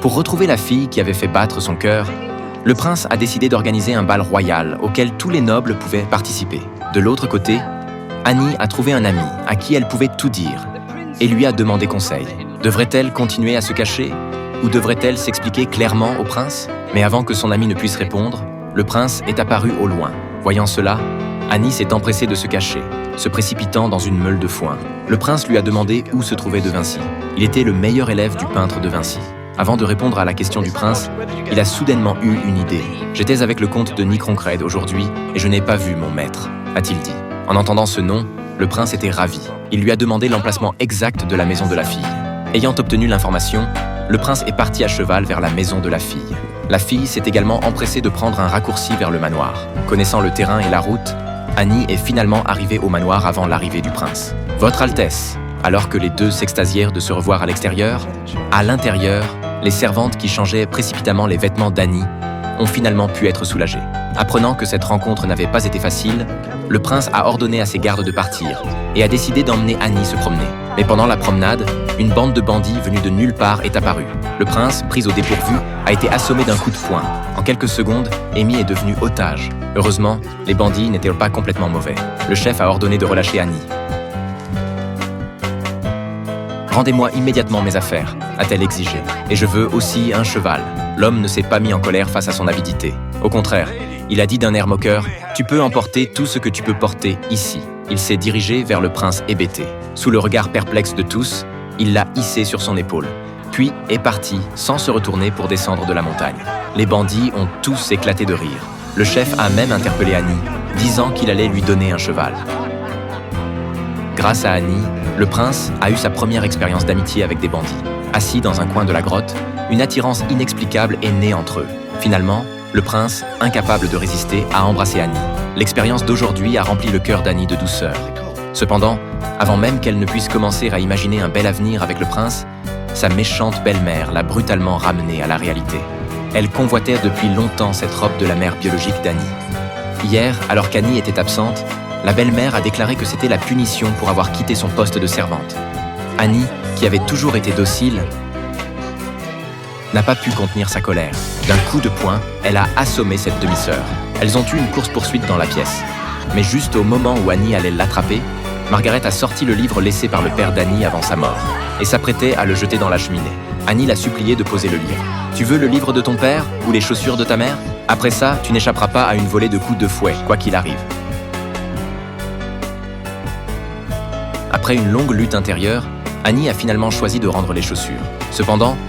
Pour retrouver la fille qui avait fait battre son cœur, le prince a décidé d'organiser un bal royal auquel tous les nobles pouvaient participer. De l'autre côté, Annie a trouvé un ami à qui elle pouvait tout dire et lui a demandé conseil. Devrait-elle continuer à se cacher ou devrait-elle s'expliquer clairement au prince? Mais avant que son ami ne puisse répondre, le prince est apparu au loin. Voyant cela, Annie s'est empressée de se cacher, se précipitant dans une meule de foin. Le prince lui a demandé où se trouvait De Vinci. Il était le meilleur élève du peintre De Vinci. Avant de répondre à la question du prince, il a soudainement eu une idée. « J'étais avec le comte de Nicroncred aujourd'hui et je n'ai pas vu mon maître », a-t-il dit. En entendant ce nom, le prince était ravi. Il lui a demandé l'emplacement exact de la maison de la fille. Ayant obtenu l'information, le prince est parti à cheval vers la maison de la fille. La fille s'est également empressée de prendre un raccourci vers le manoir. Connaissant le terrain et la route, Annie est finalement arrivée au manoir avant l'arrivée du prince. « Votre Altesse !» Alors que les deux s'extasièrent de se revoir à l'extérieur, à l'intérieur, les servantes qui changeaient précipitamment les vêtements d'Annie ont finalement pu être soulagées. Apprenant que cette rencontre n'avait pas été facile, le prince a ordonné à ses gardes de partir et a décidé d'emmener Annie se promener. Mais pendant la promenade, une bande de bandits venus de nulle part est apparue. Le prince, pris au dépourvu, a été assommé d'un coup de poing. En quelques secondes, Amy est devenue otage. Heureusement, les bandits n'étaient pas complètement mauvais. Le chef a ordonné de relâcher Annie. « Rendez-moi immédiatement mes affaires », a-t-elle exigé. « Et je veux aussi un cheval. » L'homme ne s'est pas mis en colère face à son avidité. Au contraire, il a dit d'un air moqueur « Tu peux emporter tout ce que tu peux porter ici. » Il s'est dirigé vers le prince hébété. Sous le regard perplexe de tous, il l'a hissé sur son épaule, puis est parti sans se retourner pour descendre de la montagne. Les bandits ont tous éclaté de rire. Le chef a même interpellé Annie, disant qu'il allait lui donner un cheval. Grâce à Annie, le prince a eu sa première expérience d'amitié avec des bandits. Assis dans un coin de la grotte, une attirance inexplicable est née entre eux. Finalement, le prince, incapable de résister, a embrassé Annie. L'expérience d'aujourd'hui a rempli le cœur d'Annie de douceur. Cependant, avant même qu'elle ne puisse commencer à imaginer un bel avenir avec le prince, sa méchante belle-mère l'a brutalement ramenée à la réalité. Elle convoitait depuis longtemps cette robe de la mère biologique d'Annie. Hier, alors qu'Annie était absente, la belle-mère a déclaré que c'était la punition pour avoir quitté son poste de servante. Annie, qui avait toujours été docile, n'a pas pu contenir sa colère. D'un coup de poing, elle a assommé cette demi-sœur. Elles ont eu une course-poursuite dans la pièce. Mais juste au moment où Annie allait l'attraper, Margaret a sorti le livre laissé par le père d'Annie avant sa mort et s'apprêtait à le jeter dans la cheminée. Annie l'a supplié de poser le livre. « Tu veux le livre de ton père ou les chaussures de ta mère? Après ça, tu n'échapperas pas à une volée de coups de fouet, quoi qu'il arrive. » Après une longue lutte intérieure, Annie a finalement choisi de rendre les chaussures. Cependant,